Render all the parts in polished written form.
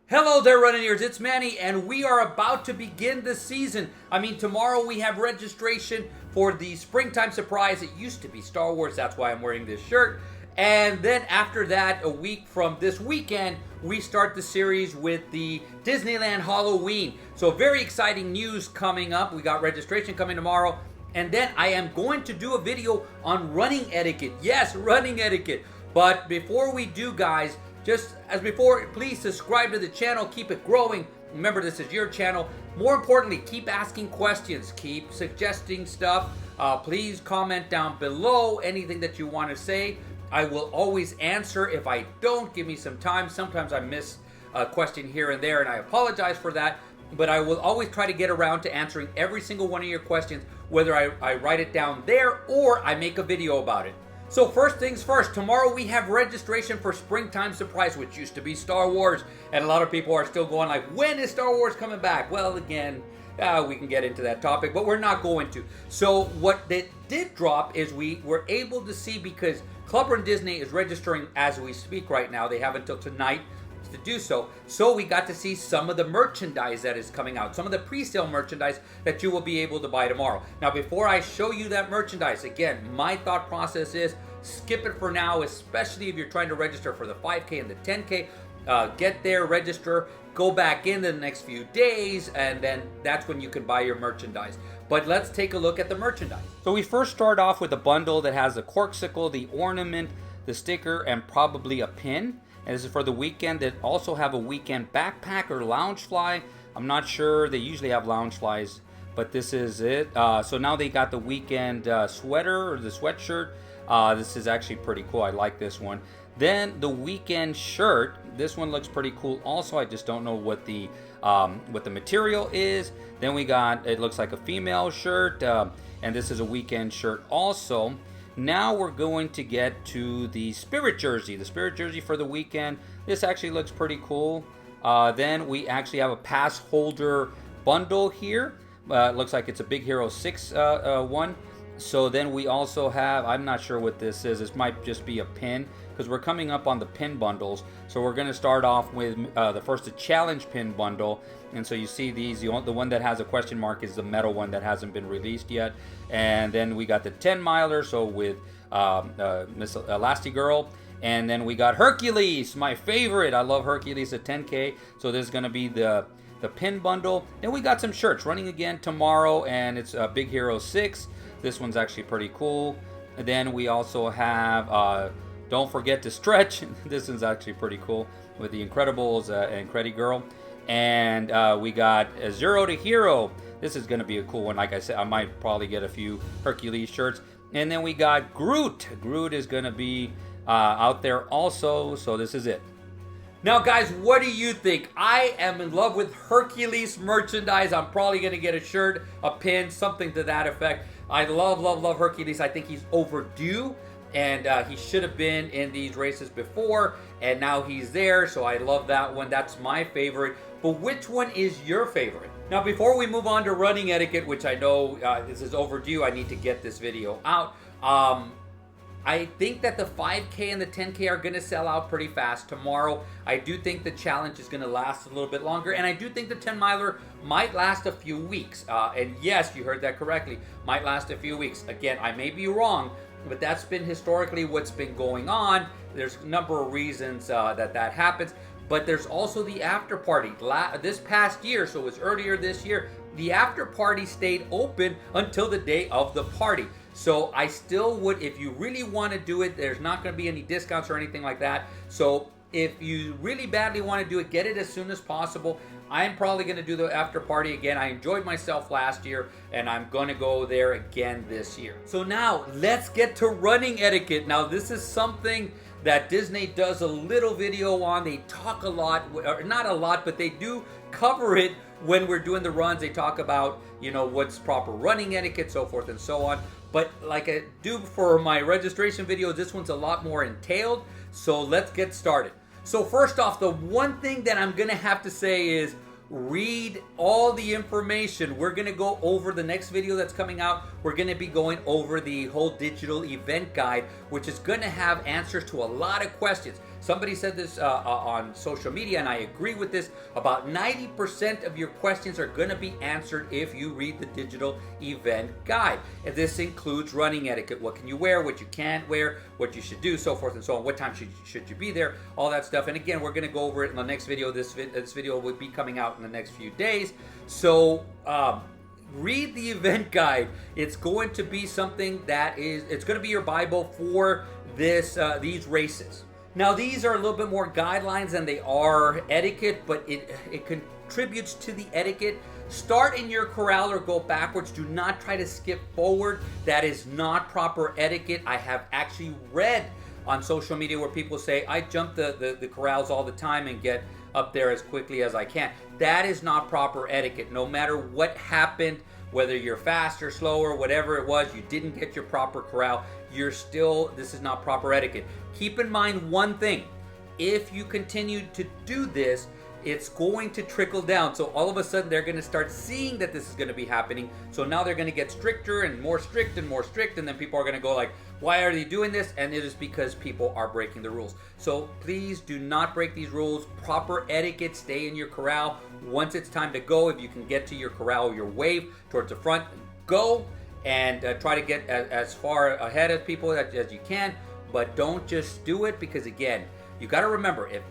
Hello there, running it's Manny, and we are about to begin the season. Tomorrow we have registration for the springtime surprise. It used to be Star Wars, that's why I'm wearing this shirt. And then after that, a week from this weekend, we start the series with the Disneyland Halloween. So very exciting news coming up. We got registration coming tomorrow. And then I am going to do a video on running etiquette. Yes, running etiquette. But before we do, guys, just as before, please subscribe to the channel, keep it growing. Remember, this is your channel. More importantly, keep asking questions, keep suggesting stuff. Please comment down below anything that you want to say. I will always answer. If I don't, give me some time. Sometimes I miss a question here and there, and I apologize for that. But I will always try to get around to answering every single one of your questions, whether I write it down there or I make a video about it. So first things first, tomorrow we have registration for Springtime Surprise, which used to be Star Wars. And a lot of people are still going like, when is Star Wars coming back? Well, again, we can get into that topic, but we're not going to. So what they did drop is we were able to see, because Club runDisney is registering as we speak right now. They have until tonight to do so. So we got to see some of the merchandise that is coming out, some of the pre-sale merchandise that you will be able to buy tomorrow. Now, before I show you that merchandise, again, my thought process is skip it for now, especially if you're trying to register for the 5K and the 10K. Get there, register, go back in the next few days, and then that's when you can buy your merchandise. But let's take a look at the merchandise. So we first start off with a bundle that has a corksicle, the ornament, the sticker, and probably a pin. And this is for the weekend. They also have a weekend backpack or lounge fly. I'm not sure. They usually have lounge flies, but this is it. So now they got the weekend sweater or the sweatshirt. This is actually pretty cool. I like this one. Then the weekend shirt. This one looks pretty cool also. I just don't know what the material is. Then we got, it looks like a female shirt. And this is a weekend shirt also. Now we're going to get to the Spirit jersey. The Spirit jersey for the weekend. This actually looks pretty cool. Then we actually have a pass holder bundle here. It looks like it's a Big Hero 6 one. So then we also have, I'm not sure what this is. This might just be a pin, because we're coming up on the pin bundles. So we're going to start off with the first challenge pin bundle. And so you see these, the one that has a question mark is the metal one that hasn't been released yet. And then we got the 10 miler, so with Miss Elastigirl. And then we got Hercules, my favorite. I love Hercules at 10K. So this is going to be the pin bundle. Then we got some shirts running again tomorrow, and it's Big Hero 6. This one's actually pretty cool. And then we also have Don't Forget to Stretch. This one's actually pretty cool with the Incredibles and Creddy Girl. And we got Zero to Hero. This is going to be a cool one. Like I said, I might probably get a few Hercules shirts. And then we got Groot. Groot is going to be out there also. So this is it. Now, guys, what do you think? I am in love with Hercules merchandise. I'm probably going to get a shirt, a pin, something to that effect. I love, love, love Hercules. I think he's overdue, and he should have been in these races before, and now he's there, so I love that one. That's my favorite. But which one is your favorite? Now, before we move on to running etiquette, which I know this is overdue, I need to get this video out. I think that the 5K and the 10K are going to sell out pretty fast tomorrow. I do think the challenge is going to last a little bit longer, and I do think the 10 miler might last a few weeks. And yes, you heard that correctly, might last a few weeks. Again, I may be wrong, but that's been historically what's been going on. There's a number of reasons that happens, but there's also the after party. This past year, so it was earlier this year, the after party stayed open until the day of the party. So I still would, if you really want to do it, there's not going to be any discounts or anything like that. So if you really badly want to do it, get it as soon as possible. I'm probably going to do the after party again. I enjoyed myself last year, and I'm going to go there again this year. So now let's get to running etiquette. Now this is something that Disney does a little video on. They talk a lot, or not a lot, but they do cover it when we're doing the runs. They talk about, you know, what's proper running etiquette, so forth and so on. But like I do for my registration video, this one's a lot more entailed. So let's get started. So first off, the one thing that I'm going to have to say is read all the information. We're going to go over the next video that's coming out. We're going to be going over the whole digital event guide, which is going to have answers to a lot of questions. Somebody said this on social media, and I agree with this. About 90% of your questions are going to be answered if you read the digital event guide. And this includes running etiquette. What can you wear? What you can't wear? What you should do? So forth and so on. What time should you be there? All that stuff. And again, we're going to go over it in the next video. This video will be coming out in the next few days. So read the event guide. It's going to be something that it's going to be your Bible for these races. Now, these are a little bit more guidelines than they are etiquette, but it contributes to the etiquette. Start in your corral or go backwards. Do not try to skip forward. That is not proper etiquette. I have actually read on social media where people say, I jump the corrals all the time and get up there as quickly as I can. That is not proper etiquette. No matter what happened, whether you're fast or slow or whatever it was, you didn't get your proper corral, this is not proper etiquette. Keep in mind one thing. If you continue to do this, it's going to trickle down. So all of a sudden they're going to start seeing that this is going to be happening. So now they're going to get stricter and more strict and more strict. And then people are going to go like, why are they doing this? And it is because people are breaking the rules. So please do not break these rules. Proper etiquette, stay in your corral. Once it's time to go, if you can get to your corral or your wave towards the front, go and try to get as far ahead of people as you can. But don't just do it, because again, you got to remember, if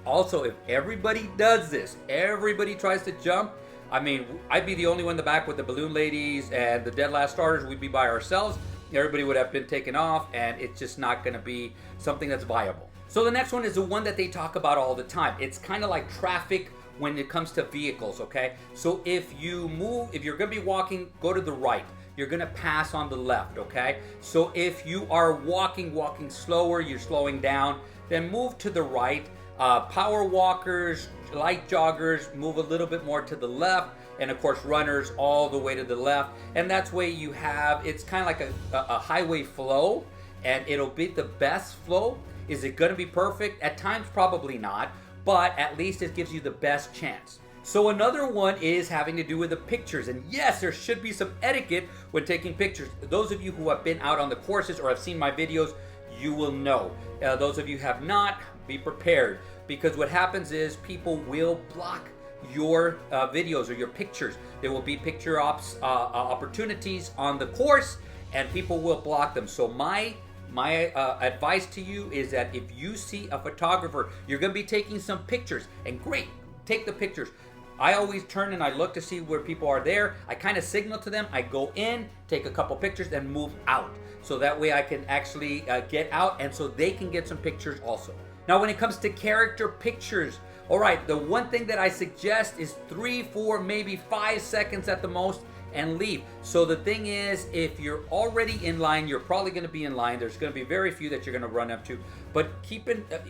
everybody does this, everybody tries to jump, I mean, I'd be the only one in the back with the balloon ladies and the dead last starters. We'd be by ourselves. Everybody would have been taken off, and it's just not going to be something that's viable. So the next one is the one that they talk about all the time. It's kind of like traffic when it comes to vehicles, okay? So if you're going to be walking, go to the right. You're going to pass on the left, okay? So if you are walking slower, you're slowing down, then move to the right. Power walkers, light joggers, move a little bit more to the left. And of course, runners all the way to the left. And that's way you have, it's kind of like a highway flow, and it'll be the best flow. Is it going to be perfect? At times, probably not, but at least it gives you the best chance. So another one is having to do with the pictures. And yes, there should be some etiquette when taking pictures. Those of you who have been out on the courses or have seen my videos, you will know. Those of you who have not, be prepared, because what happens is people will block your videos or your pictures. There will be picture opportunities on the course, and people will block them. So my advice to you is that if you see a photographer, you're going to be taking some pictures, and great, take the pictures. I always turn and I look to see where people are there. I kind of signal to them. I go in, take a couple pictures, and move out. So that way I can actually get out, and so they can get some pictures also. Now, when it comes to character pictures, all right, the one thing that I suggest is 3, 4, maybe 5 seconds at the most, and leave. So the thing is, if you're already in line, you're probably going to be in line. There's going to be very few that you're going to run up to, but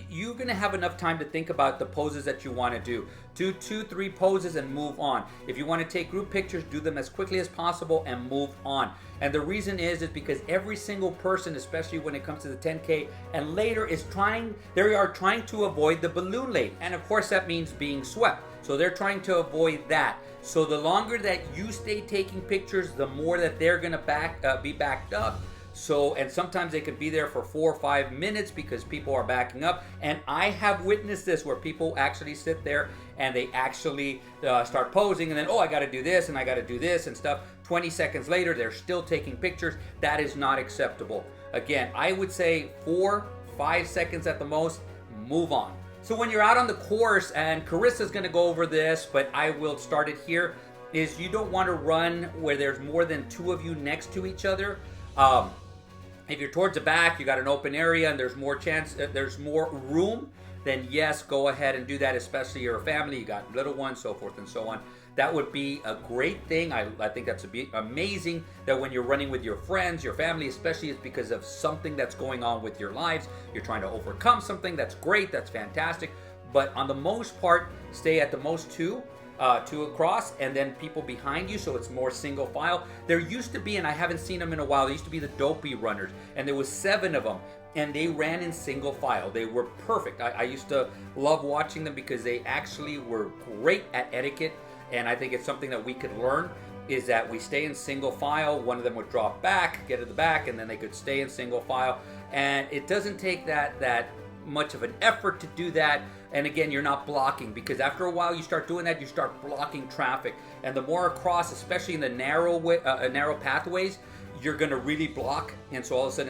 you're going to have enough time to think about the poses that you want to do. Do 2, 3 poses and move on. If you want to take group pictures, do them as quickly as possible and move on. And the reason is because every single person, especially when it comes to the 10K and later, they are trying to avoid the balloon lane. And of course that means being swept. So they're trying to avoid that. So the longer that you stay taking pictures, the more that they're going to be backed up. So, and sometimes they could be there for 4 or 5 minutes because people are backing up. And I have witnessed this where people actually sit there and they actually start posing, and then, oh, I got to do this and I got to do this and stuff. 20 seconds later, they're still taking pictures. That is not acceptable. Again, I would say 4, 5 seconds at the most, move on. So when you're out on the course, and Carissa's going to go over this, but I will start it here, is you don't want to run where there's more than 2 of you next to each other. If you're towards the back, you got an open area and there's more room, then yes, go ahead and do that, especially you're a family, you got little ones, so forth and so on. That would be a great thing. I think that's amazing that when you're running with your friends, your family, especially, it's because of something that's going on with your lives. You're trying to overcome something. That's great. That's fantastic. But on the most part, stay at the most 2 across, and then people behind you, so it's more single file. There used to be, and I haven't seen them in a while, there used to be the dopey runners, and there was 7 of them, and they ran in single file. They were perfect. I used to love watching them because they actually were great at etiquette. And I think it's something that we could learn, is that we stay in single file. One of them would drop back, get to the back, and then they could stay in single file. And it doesn't take that much of an effort to do that. And again, you're not blocking, because after a while you start doing that, you start blocking traffic. And the more across, especially in the narrow pathways, you're going to really block, and so all of a sudden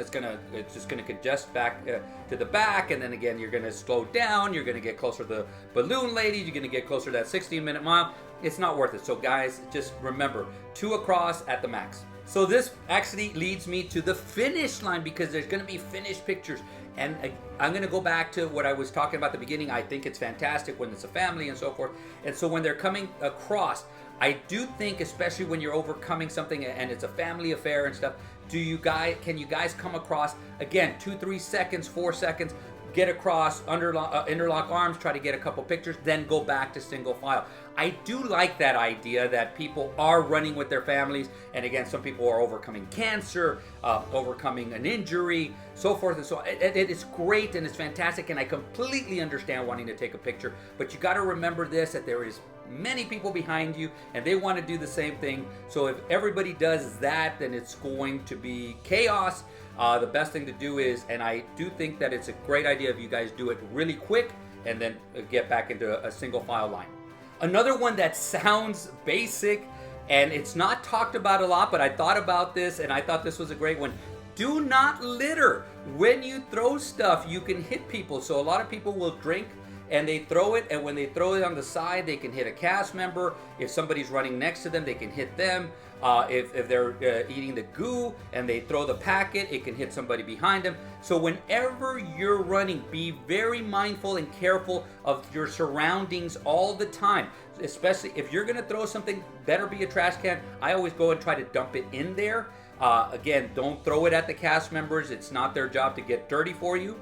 it's just going to congest back to the back, and then again you're going to slow down, you're going to get closer to the balloon lady, you're going to get closer to that 16-minute mile. It's not worth it. So guys, just remember, 2 across at the max. So this actually leads me to the finish line, because there's going to be finished pictures. And I'm going to go back to what I was talking about at the beginning. I think it's fantastic when it's a family and so forth. And so when they're coming across, I do think, especially when you're overcoming something and it's a family affair and stuff, can you guys come across, again, 2, 3 seconds, 4 seconds, get across, interlock arms, try to get a couple pictures, then go back to single file. I do like that idea that people are running with their families, and again, some people are overcoming cancer, overcoming an injury, so forth and so on. It is great and it's fantastic, and I completely understand wanting to take a picture, but you got to remember this, that there is many people behind you and they want to do the same thing. So if everybody does that, then it's going to be chaos. The best thing to do is, and I do think that it's a great idea if you guys do it really quick and then get back into a single file line. Another one that sounds basic and it's not talked about a lot, but I thought about this and I thought this was a great one. Do not litter. When you throw stuff, you can hit people. So a lot of people will drink and they throw it, and when they throw it on the side, they can hit a cast member. If somebody's running next to them, they can hit them. If they're eating the goo and they throw the packet, it can hit somebody behind them. So whenever you're running, be very mindful and careful of your surroundings all the time. Especially if you're going to throw something, better be a trash can. I always go and try to dump it in there. Again, don't throw it at the cast members. It's not their job to get dirty for you.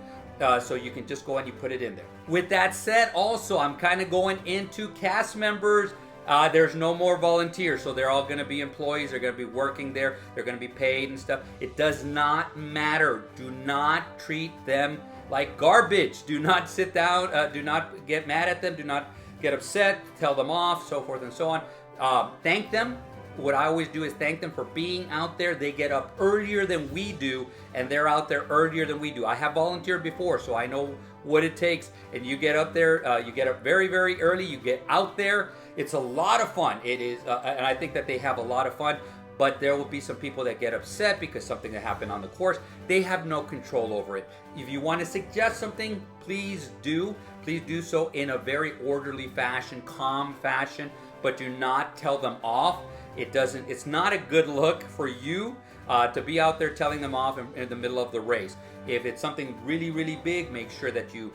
So you can just go and you put it in there. With that said, also, I'm kind of going into cast members. There's no more volunteers, so they're all going to be employees. They're going to be working there. They're going to be paid and stuff. It does not matter. Do not treat them like garbage. Do not sit down. Do not get mad at them. Do not get upset. Tell them off, so forth and so on. Thank them. What I always do is thank them for being out there. They get up earlier than we do, and they're out there earlier than we do. I have volunteered before, so I know what it takes. And you get up there, you get up very, very early. You get out there. It's a lot of fun. It is, and I think that they have a lot of fun. But there will be some people that get upset because something that happened on the course. They have no control over it. If you want to suggest something, please do. Please do so in a very orderly fashion, calm fashion, but do not tell them off. It's not a good look for you to be out there telling them off in the middle of the race. If it's something really, really big, make sure that you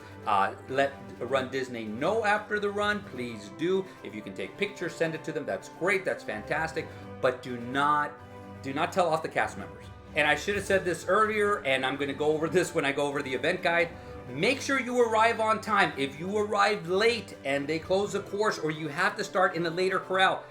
let runDisney know after the run. Please do. If you can take pictures, send it to them. That's great. That's fantastic. But do not tell off the cast members. And I should have said this earlier, and I'm going to go over this when I go over the event guide. Make sure you arrive on time. If you arrive late and they close the course, or you have to start in a later corral,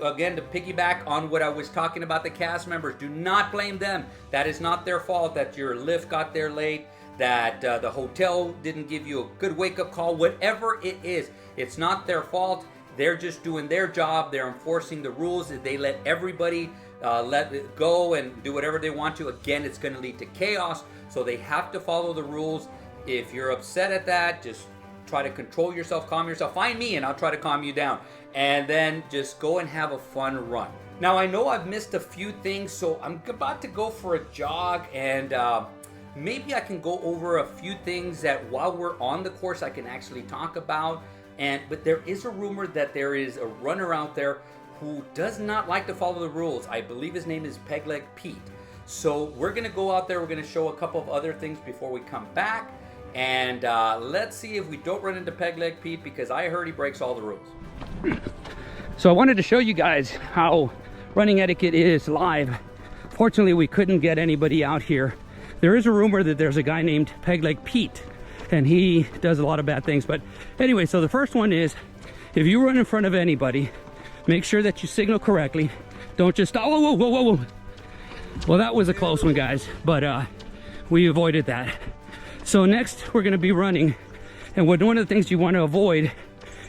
again, to piggyback on what I was talking about the cast members, do not blame them. That is not their fault that your lift got there late, that the hotel didn't give you a good wake-up call. Whatever it is, it's not their fault. They're just doing their job. They're enforcing the rules. They let everybody let it go and do whatever they want to. Again, it's going to lead to chaos, so they have to follow the rules. If you're upset at that, just try to control yourself, calm yourself. Find me and I'll try to calm you down. And then just go and have a fun run. Now, I know I've missed a few things, so I'm about to go for a jog, and maybe I can go over a few things that while we're on the course I can actually talk about. But there is a rumor that there is a runner out there who does not like to follow the rules. I believe his name is Pegleg Pete. So we're going to go out there. We're going to show a couple of other things before we come back. And let's see if we don't run into Pegleg Pete, because I heard he breaks all the rules. So I wanted to show you guys how running etiquette is live. Fortunately, we couldn't get anybody out here. There is a rumor that there's a guy named Pegleg Pete, and he does a lot of bad things. But anyway, so the first one is, if you run in front of anybody, make sure that you signal correctly. Don't just stop. Whoa, whoa, whoa, whoa, whoa. Well, that was a close one, guys, but we avoided that. So next we're going to be running, and one of the things you want to avoid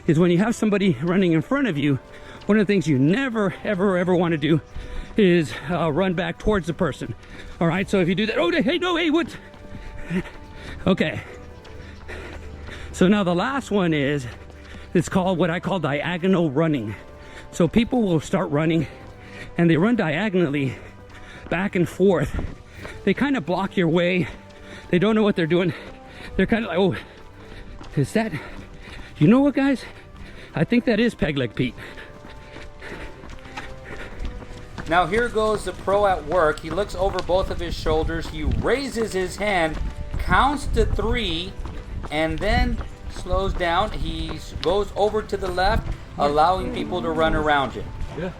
is when you have somebody running in front of you, one of the things you never, ever, ever want to do is run back towards the person. All right, so if you do that, oh, hey, no, hey, what? Okay, So now the last one is, it's called what I call diagonal running. So people will start running and they run diagonally back and forth. They kind of block your way. They don't know what they're doing. They're kind of like, oh, is that, you know what, guys? I think that is Peg Leg Pete. Now here goes the pro at work. He looks over both of his shoulders. He raises his hand, counts to 3, and then slows down. He goes over to the left, allowing people to run around him. Yeah.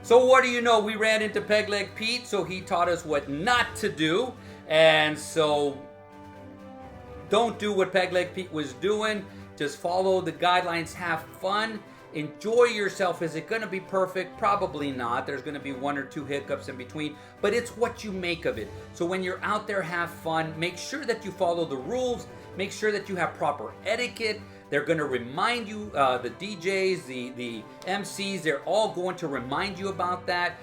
So what do you know? We ran into Peg Leg Pete, so he taught us what not to do. And so don't do what Peg Leg Pete was doing. Just follow the guidelines, have fun. Enjoy yourself. Is it going to be perfect? Probably not. There's going to be 1 or 2 hiccups in between, but it's what you make of it. So when you're out there, have fun. Make sure that you follow the rules. Make sure that you have proper etiquette. They're going to remind you, the DJs, the MCs, they're all going to remind you about that.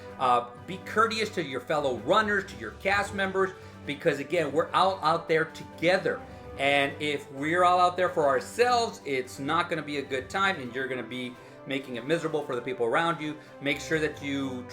Be courteous to your fellow runners, to your cast members, because again, we're all out there together. And if we're all out there for ourselves, it's not going to be a good time, and you're going to be making it miserable for the people around you. Make sure that you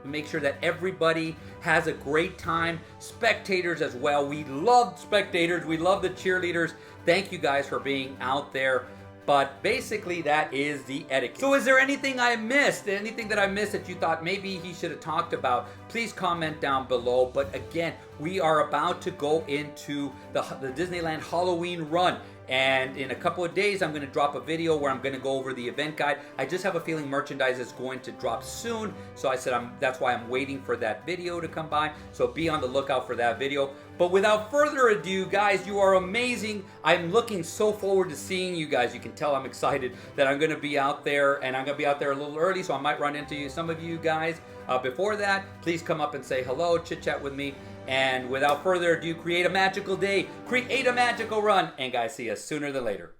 make sure that everybody has a great time. Spectators as well. We love spectators. We love the cheerleaders. Thank you guys for being out there. But basically, that is the etiquette. So is there anything I missed? Anything that I missed that you thought maybe he should have talked about? Please comment down below. But again, we are about to go into the Disneyland Halloween run. And in a couple of days, I'm going to drop a video where I'm going to go over the event guide. I just have a feeling merchandise is going to drop soon. So I said that's why I'm waiting for that video to come by. So be on the lookout for that video. But without further ado, guys, you are amazing. I'm looking so forward to seeing you guys. You can tell I'm excited that I'm going to be out there. And I'm going to be out there a little early, so I might run into some of you guys. Before that, please come up and say hello, chit-chat with me. And without further ado, create a magical day, create a magical run, and guys, see us sooner than later.